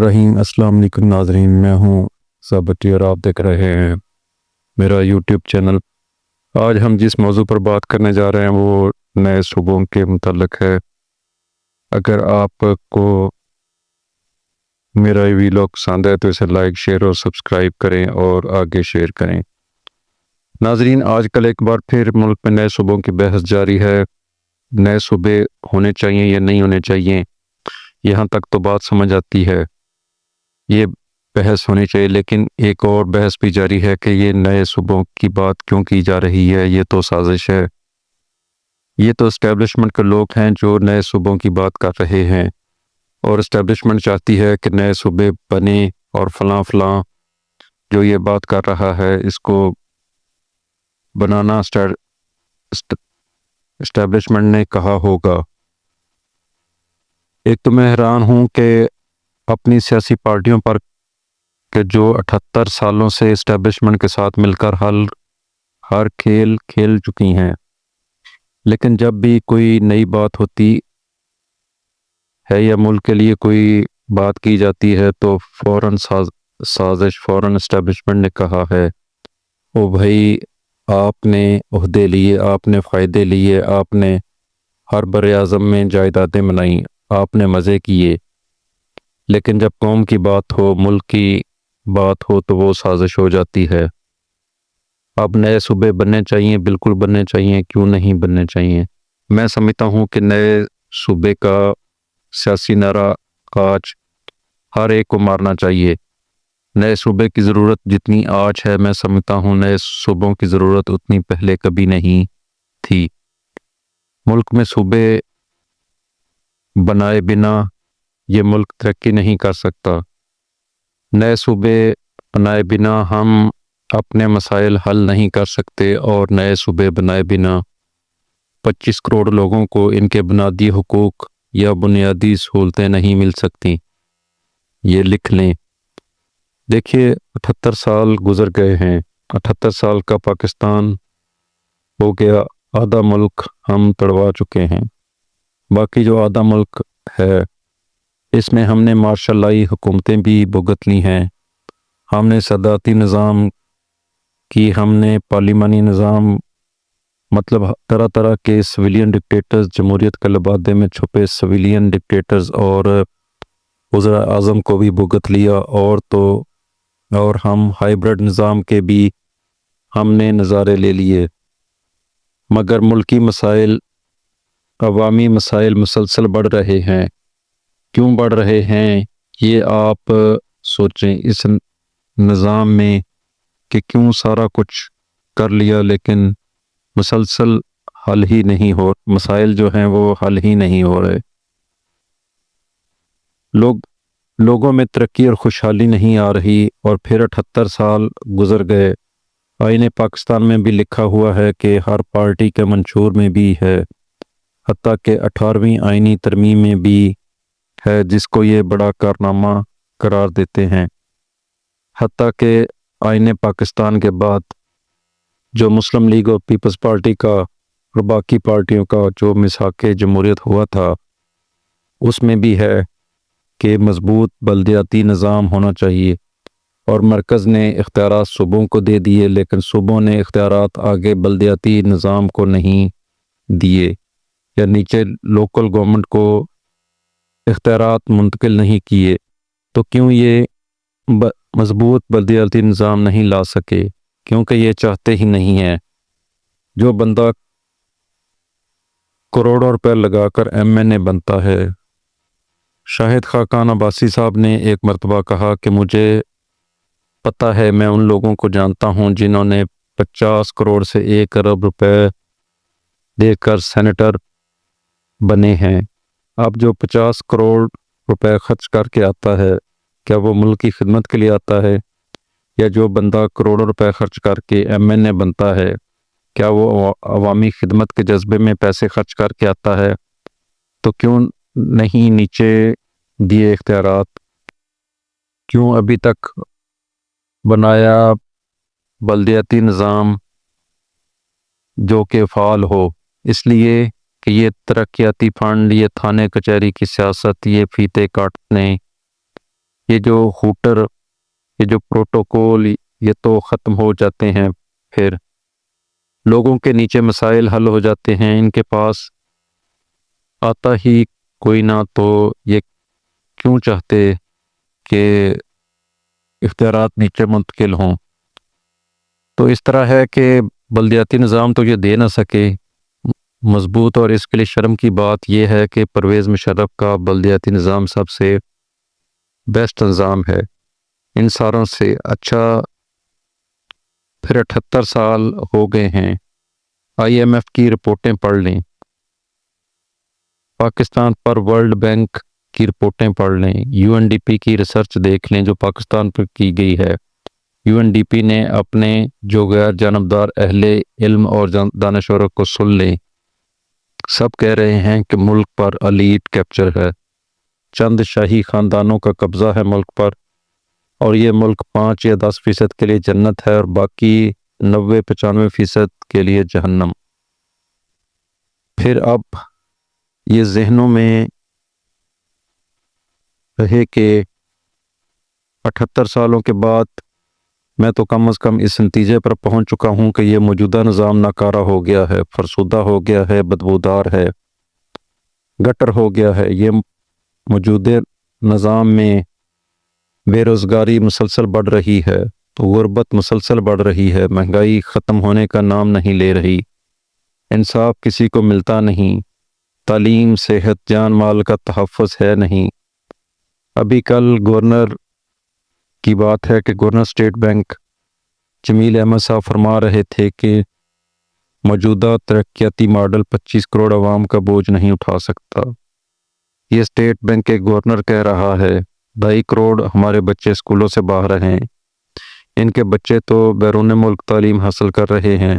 الرحیم۔ السلام علیکم ناظرین، میں ہوں ثابتی اور آپ دیکھ رہے ہیں میرا یوٹیوب چینل۔ آج ہم جس موضوع پر بات کرنے جا رہے ہیں وہ نئے صوبوں کے متعلق ہے۔ اگر آپ کو میرا یہ ویلاگ پسند ہے تو اسے لائک، شیئر اور سبسکرائب کریں اور آگے شیئر کریں۔ ناظرین، آج کل ایک بار پھر ملک میں نئے صوبوں کی بحث جاری ہے۔ نئے صوبے ہونے چاہیے یا نہیں ہونے چاہیے، یہاں تک تو بات سمجھ آتی ہے، یہ بحث ہونی چاہیے۔ لیکن ایک اور بحث بھی جاری ہے کہ یہ نئے صوبوں کی بات کیوں کی جا رہی ہے، یہ تو سازش ہے۔ یہ تو اسٹیبلشمنٹ کے لوگ ہیں جو نئے صوبوں کی بات کر رہے ہیں، اور اسٹیبلشمنٹ چاہتی ہے کہ نئے صوبے بنے، اور فلاں فلاں جو یہ بات کر رہا ہے اس کو بنانا اسٹیبلشمنٹ نے کہا ہوگا۔ ایک تو میں حیران ہوں کہ اپنی سیاسی پارٹیوں پر کہ جو 78 سالوں سے اسٹیبلشمنٹ کے ساتھ مل کر ہر کھیل کھیل چکی ہیں، لیکن جب بھی کوئی نئی بات ہوتی ہے یا ملک کے لیے کوئی بات کی جاتی ہے تو فوراً سازش، فوراً اسٹیبلشمنٹ نے کہا ہے او بھائی آپ نے عہدے لیے، آپ نے فائدے لیے، آپ نے ہر بر اعظم میں جائیدادیں بنائیں، آپ نے مزے کیے، لیکن جب قوم کی بات ہو، ملک کی بات ہو تو وہ سازش ہو جاتی ہے۔ اب نئے صوبے بننے چاہیے، بالکل بننے چاہیے، کیوں نہیں بننے چاہیے۔ میں سمجھتا ہوں کہ نئے صوبے کا سیاسی نعرہ آج ہر ایک کو مارنا چاہیے۔ نئے صوبے کی ضرورت جتنی آج ہے، میں سمجھتا ہوں نئے صوبوں کی ضرورت اتنی پہلے کبھی نہیں تھی۔ ملک میں صوبے بنائے بنا یہ ملک ترقی نہیں کر سکتا۔ نئے صوبے بنائے بنا ہم اپنے مسائل حل نہیں کر سکتے، اور نئے صوبے بنائے بنا 25 کروڑ لوگوں کو ان کے بنیادی حقوق یا بنیادی سہولتیں نہیں مل سکتی۔ یہ لکھ لیں۔ دیکھیے 78 سال گزر گئے ہیں، 78 سال کا پاکستان ہو گیا، آدھا ملک ہم تڑوا چکے ہیں۔ باقی جو آدھا ملک ہے اس میں ہم نے مارشل لائی حکومتیں بھی بھگت لی ہیں، ہم نے صدارتی نظام کی، ہم نے پارلیمانی نظام، مطلب طرح طرح کے سویلین ڈکٹیٹرز، جمہوریت کے لبادے میں چھپے سویلین ڈکٹیٹرز اور وزراء اعظم کو بھی بھگت لیا، اور ہم ہائیبرڈ نظام کے بھی ہم نے نظارے لے لیے، مگر ملکی مسائل، عوامی مسائل مسلسل بڑھ رہے ہیں۔ کیوں بڑھ رہے ہیں یہ آپ سوچیں اس نظام میں، کہ کیوں سارا کچھ کر لیا لیکن مسلسل حل ہی نہیں ہو، مسائل جو ہیں وہ حل ہی نہیں ہو رہے، لوگوں میں ترقی اور خوشحالی نہیں آ رہی، اور پھر 78 سال گزر گئے۔ آئین پاکستان میں بھی لکھا ہوا ہے کہ ہر پارٹی کے منشور میں بھی ہے، حتیٰ کہ 18ویں آئینی ترمیم میں بھی ہے، جس کو یہ بڑا کارنامہ قرار دیتے ہیں۔ حتیٰ کہ آئین پاکستان کے بعد جو مسلم لیگ اور پیپلز پارٹی کا اور باقی پارٹیوں کا جو مساق جمہوریت ہوا تھا، اس میں بھی ہے کہ مضبوط بلدیاتی نظام ہونا چاہیے، اور مرکز نے اختیارات صوبوں کو دے دیے، لیکن صوبوں نے اختیارات آگے بلدیاتی نظام کو نہیں دیے، یا نیچے لوکل گورنمنٹ کو اختیارات منتقل نہیں کیے۔ تو کیوں یہ مضبوط بلدیاتی نظام نہیں لا سکے؟ کیونکہ یہ چاہتے ہی نہیں ہیں۔ جو بندہ کروڑوں روپے لگا کر MNA بنتا ہے، شاہد خاقان عباسی صاحب نے ایک مرتبہ کہا کہ مجھے پتہ ہے، میں ان لوگوں کو جانتا ہوں جنہوں نے 50 کروڑ سے 1 ارب روپے دے کر سینیٹر بنے ہیں۔ اب جو 50 کروڑ روپے خرچ کر کے آتا ہے، کیا وہ ملک کی خدمت کے لیے آتا ہے؟ یا جو بندہ کروڑوں روپے خرچ کر کے MNA بنتا ہے، کیا وہ عوامی خدمت کے جذبے میں پیسے خرچ کر کے آتا ہے؟ تو کیوں نہیں نیچے دیے اختیارات؟ کیوں ابھی تک بنایا بلدیاتی نظام جو کہ فعال ہو؟ اس لیے کہ یہ ترقیاتی فنڈ، یہ تھانے کچہری کی سیاست، یہ فیتے کاٹنے یہ جو ہوٹر، یہ جو پروٹوکول، یہ تو ختم ہو جاتے ہیں، پھر لوگوں کے نیچے مسائل حل ہو جاتے ہیں۔ ان کے پاس آتا ہی کوئی نہ، تو یہ کیوں چاہتے کہ اختیارات نیچے منتقل ہوں؟ تو اس طرح ہے کہ بلدیاتی نظام تو یہ دے نہ سکے مضبوط، اور اس کے لیے شرم کی بات یہ ہے کہ پرویز مشرف کا بلدیاتی نظام سب سے بیسٹ نظام ہے، ان ساروں سے اچھا۔ پھر 78 سال ہو گئے ہیں، IMF کی رپورٹیں پڑھ لیں، پاکستان پر ورلڈ بینک کی رپورٹیں پڑھ لیں، UNDP کی ریسرچ دیکھ لیں جو پاکستان پر کی گئی ہے۔ UNDP نے اپنے جو غیر جانبدار اہل علم اور دانشوروں کو سن لیں، سب کہہ رہے ہیں کہ ملک پر ایلیٹ کیپچر ہے، چند شاہی خاندانوں کا قبضہ ہے ملک پر، اور یہ ملک 5 یا 10% کے لیے جنت ہے اور باقی 90-95% کے لیے جہنم۔ پھر اب یہ ذہنوں میں رہے کہ 78 سالوں کے بعد میں تو کم از کم اس نتیجے پر پہنچ چکا ہوں کہ یہ موجودہ نظام ناکارہ ہو گیا ہے، فرسودہ ہو گیا ہے، بدبودار ہے، گٹر ہو گیا ہے۔ یہ موجودہ نظام میں بے روزگاری مسلسل بڑھ رہی ہے، غربت مسلسل بڑھ رہی ہے، مہنگائی ختم ہونے کا نام نہیں لے رہی، انصاف کسی کو ملتا نہیں، تعلیم، صحت، جان مال کا تحفظ ہے نہیں۔ ابھی کل گورنر کی بات ہے کہ گورنر اسٹیٹ بینک جمیل احمد صاحب فرما رہے تھے کہ موجودہ ترقیاتی ماڈل 25 کروڑ عوام کا بوجھ نہیں اٹھا سکتا۔ یہ اسٹیٹ بینک کے گورنر کہہ رہا ہے، 2.5 کروڑ ہمارے بچے اسکولوں سے باہر ہیں، ان کے بچے تو بیرون ملک تعلیم حاصل کر رہے ہیں،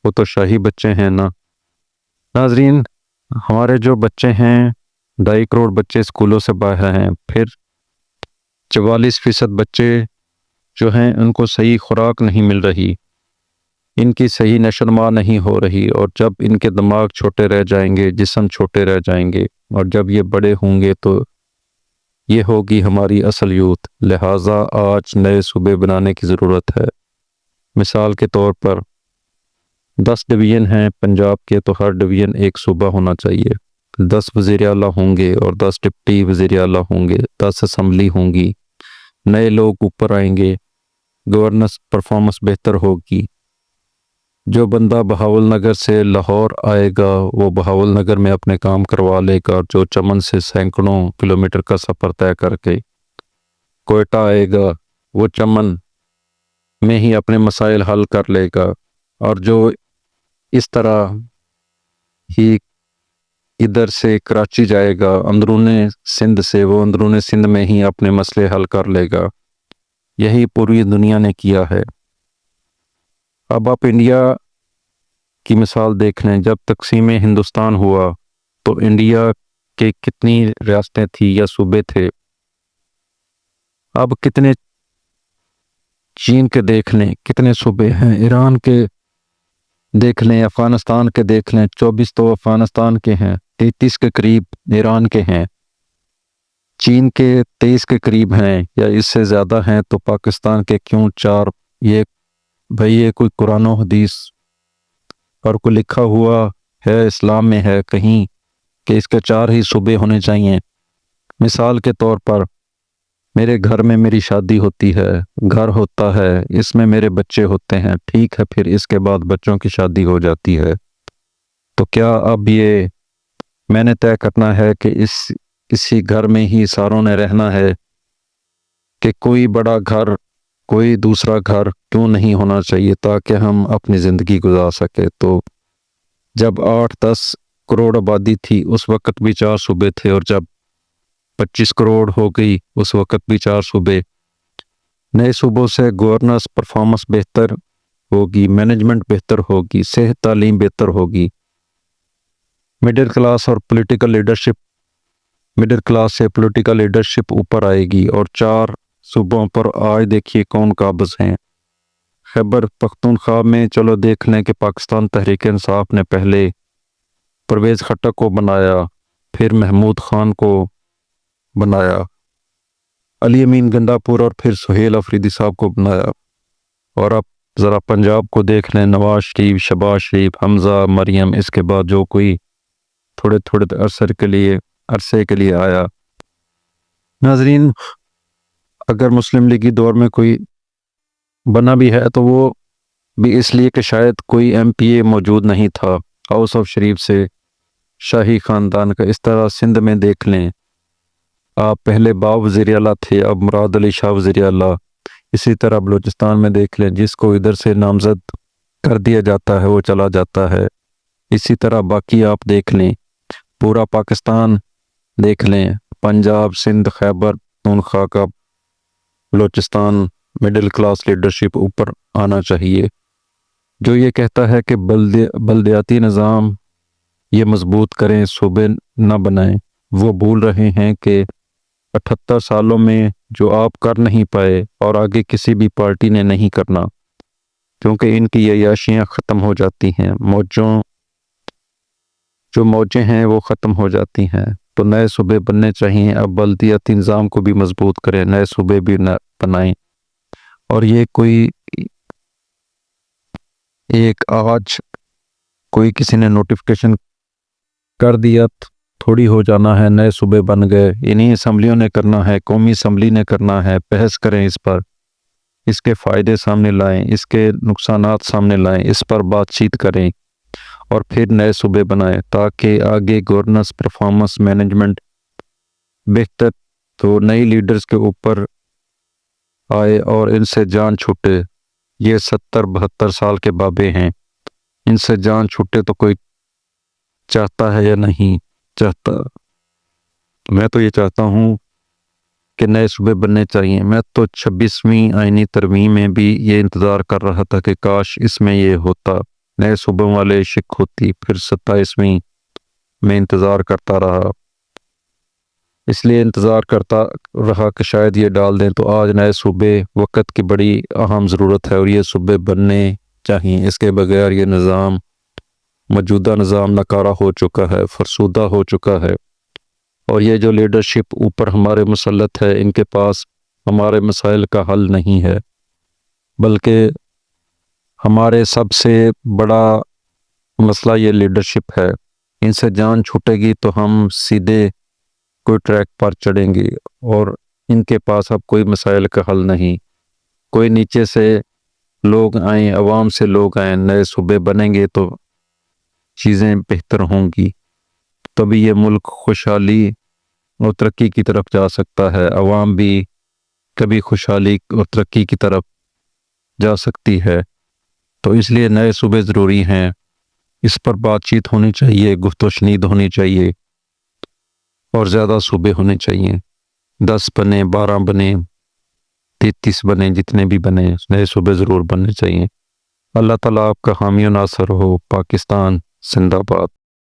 وہ تو شاہی بچے ہیں نا۔ ناظرین، ہمارے جو بچے ہیں 2.5 کروڑ بچے اسکولوں سے باہر ہیں، پھر 44% بچے جو ہیں ان کو صحیح خوراک نہیں مل رہی، ان کی صحیح نشو و نما نہیں ہو رہی، اور جب ان کے دماغ چھوٹے رہ جائیں گے، جسم چھوٹے رہ جائیں گے، اور جب یہ بڑے ہوں گے تو یہ ہوگی ہماری اصل یوتھ۔ لہٰذا آج نئے صوبے بنانے کی ضرورت ہے۔ مثال کے طور پر 10 ڈویژن ہیں پنجاب کے، تو ہر ڈویژن ایک صوبہ ہونا چاہیے، 10 وزیر اعلیٰ ہوں گے اور 10 ڈپٹی وزیر اعلیٰ ہوں گے، 10 اسمبلی ہوں گی، نئے لوگ اوپر آئیں گے، گورننس پرفارمنس بہتر ہوگی۔ جو بندہ بہاول نگر سے لاہور آئے گا وہ بہاول نگر میں اپنے کام کروا لے گا، جو چمن سے سینکڑوں کلومیٹر کا سفر طے کر کے کوئٹہ آئے گا وہ چمن میں ہی اپنے مسائل حل کر لے گا، اور جو اس طرح ہی ادھر سے کراچی جائے گا اندرون سندھ سے، وہ اندرون سندھ میں ہی اپنے مسئلے حل کر لے گا۔ یہی پوری دنیا نے کیا ہے۔ اب آپ انڈیا کی مثال دیکھ لیں، جب تقسیم ہندوستان ہوا تو انڈیا کے کتنی ریاستیں تھیں یا صوبے تھے، اب کتنے؟ چین کے دیکھ لیں کتنے صوبے ہیں، ایران کے دیکھ لیں، افغانستان کے دیکھ لیں، 24 تو افغانستان کے ہیں، 33 کے قریب ایران کے ہیں، چین کے 23 کے قریب ہیں یا اس سے زیادہ ہیں، تو پاکستان کے کیوں 4؟ یہ بھئی یہ کوئی قرآن و حدیث اور کوئی لکھا ہوا ہے اسلام میں ہے کہیں کہ اس کے 4 ہی صوبے ہونے چاہیے؟ مثال کے طور پر میرے گھر میں میری شادی ہوتی ہے، گھر ہوتا ہے، اس میں میرے بچے ہوتے ہیں، ٹھیک ہے، پھر اس کے بعد بچوں کی شادی ہو جاتی ہے، تو کیا اب یہ میں نے طے کرنا ہے کہ اسی گھر میں ہی ساروں نے رہنا ہے، کہ کوئی بڑا گھر، کوئی دوسرا گھر کیوں نہیں ہونا چاہیے تاکہ ہم اپنی زندگی گزار سکے؟ تو جب 8-10 کروڑ آبادی تھی اس وقت بھی 4 صوبے تھے، اور جب 25 کروڑ ہو گئی اس وقت بھی 4 صوبے۔ نئے صوبوں سے گورننس پرفارمنس بہتر ہوگی، مینجمنٹ بہتر ہوگی، صحت تعلیم بہتر ہوگی، مڈل کلاس اور پولیٹیکل لیڈرشپ، مڈل کلاس سے پولیٹیکل لیڈرشپ اوپر آئے گی۔ اور 4 صوبوں پر آج دیکھیے کون قابض ہیں۔ خیبر پختونخوا میں چلو دیکھ لیں کہ پاکستان تحریک انصاف نے پہلے پرویز خٹک کو بنایا، پھر محمود خان کو بنایا۔ علی امین گنڈاپور اور پھر سہیل افریدی صاحب کو بنایا۔ اور اب ذرا پنجاب کو دیکھ لیں، نواز شریف، شہباز شریف، حمزہ، مریم، اس کے بعد جو کوئی تھوڑے تھوڑے عرصے کے لیے آیا۔ ناظرین، اگر مسلم لیگی دور میں کوئی بنا بھی ہے تو وہ بھی اس لیے کہ شاید کوئی ایم پی اے موجود نہیں تھا ہاؤس آف شریف سے، شاہی خاندان کا۔ اس طرح سندھ میں دیکھ لیں، آپ پہلے باب وزیر اعلیٰ تھے، اب مراد علی شاہ وزیر اعلیٰ۔ اسی طرح بلوچستان میں دیکھ لیں، جس کو ادھر سے نامزد کر دیا جاتا ہے وہ چلا جاتا ہے۔ اسی طرح باقی آپ دیکھ لیں، پورا پاکستان دیکھ لیں، پنجاب، سندھ، خیبر پختونخوا کا بلوچستان مڈل کلاس لیڈرشپ اوپر آنا چاہیے۔ جو یہ کہتا ہے کہ بلدیاتی نظام یہ مضبوط کریں، صوبے نہ بنائیں، وہ بھول رہے ہیں کہ 78 سالوں میں جو آپ کر نہیں پائے اور آگے کسی بھی پارٹی نے نہیں کرنا، کیونکہ ان کی عیاشیاں ختم ہو جاتی ہیں، جو موجیں ہیں وہ ختم ہو جاتی ہیں، تو نئے صوبے بننے چاہیے۔ اب بلدیاتی نظام کو بھی مضبوط کریں، نئے صوبے بھی بنائیں۔ اور یہ کوئی آج کوئی کسی نے نوٹیفیکیشن کر دیا تھوڑی ہو جانا ہے نئے صوبے بن گئے، انہی اسمبلیوں نے کرنا ہے، قومی اسمبلی نے کرنا ہے۔ بحث کریں اس پر، اس کے فائدے سامنے لائیں، اس کے نقصانات سامنے لائیں، اس پر بات چیت کریں اور پھر نئے صوبے بنائیں، تاکہ آگے گورننس، پرفارمنس، مینجمنٹ بہتر تو نئی لیڈرز کے اوپر آئے اور ان سے جان چھوٹے۔ یہ 70-72 سال کے بابے ہیں، ان سے جان چھوٹے تو کوئی چاہتا ہے یا نہیں چاہتا؟ میں تو یہ چاہتا ہوں کہ نئے صوبے بننے چاہیے۔ میں تو 26ویں آئینی ترمیم میں بھی یہ انتظار کر رہا تھا کہ کاش اس میں یہ ہوتا، نئے صوبوں والے شک ہوتی، پھر 27ویں میں انتظار کرتا رہا، اس لیے انتظار کرتا رہا کہ شاید یہ ڈال دیں۔ تو آج نئے صوبے وقت کی بڑی اہم ضرورت ہے اور یہ صوبے بننے چاہیے۔ اس کے بغیر یہ نظام، موجودہ نظام ناکارہ ہو چکا ہے، فرسودہ ہو چکا ہے، اور یہ جو لیڈرشپ اوپر ہمارے مسلط ہے، ان کے پاس ہمارے مسائل کا حل نہیں ہے، بلکہ ہمارے سب سے بڑا مسئلہ یہ لیڈرشپ ہے۔ ان سے جان چھوٹے گی تو ہم سیدھے کوئی ٹریک پر چڑھیں گے، اور ان کے پاس اب کوئی مسائل کا حل نہیں۔ کوئی نیچے سے لوگ آئیں، عوام سے لوگ آئیں، نئے صوبے بنیں گے تو چیزیں بہتر ہوں گی، تبھی یہ ملک خوشحالی اور ترقی کی طرف جا سکتا ہے، عوام بھی کبھی خوشحالی اور ترقی کی طرف جا سکتی ہے۔ تو اس لیے نئے صوبے ضروری ہیں، اس پر بات چیت ہونی چاہیے، گفت و شنید ہونی چاہیے، اور زیادہ صوبے ہونے چاہیے، 10 بنے، 12 بنے، 33 بنے، جتنے بھی بنے، نئے صوبے ضرور بننے چاہیے۔ اللہ تعالیٰ آپ کا حامی و ناصر ہو۔ پاکستان زندہ باد۔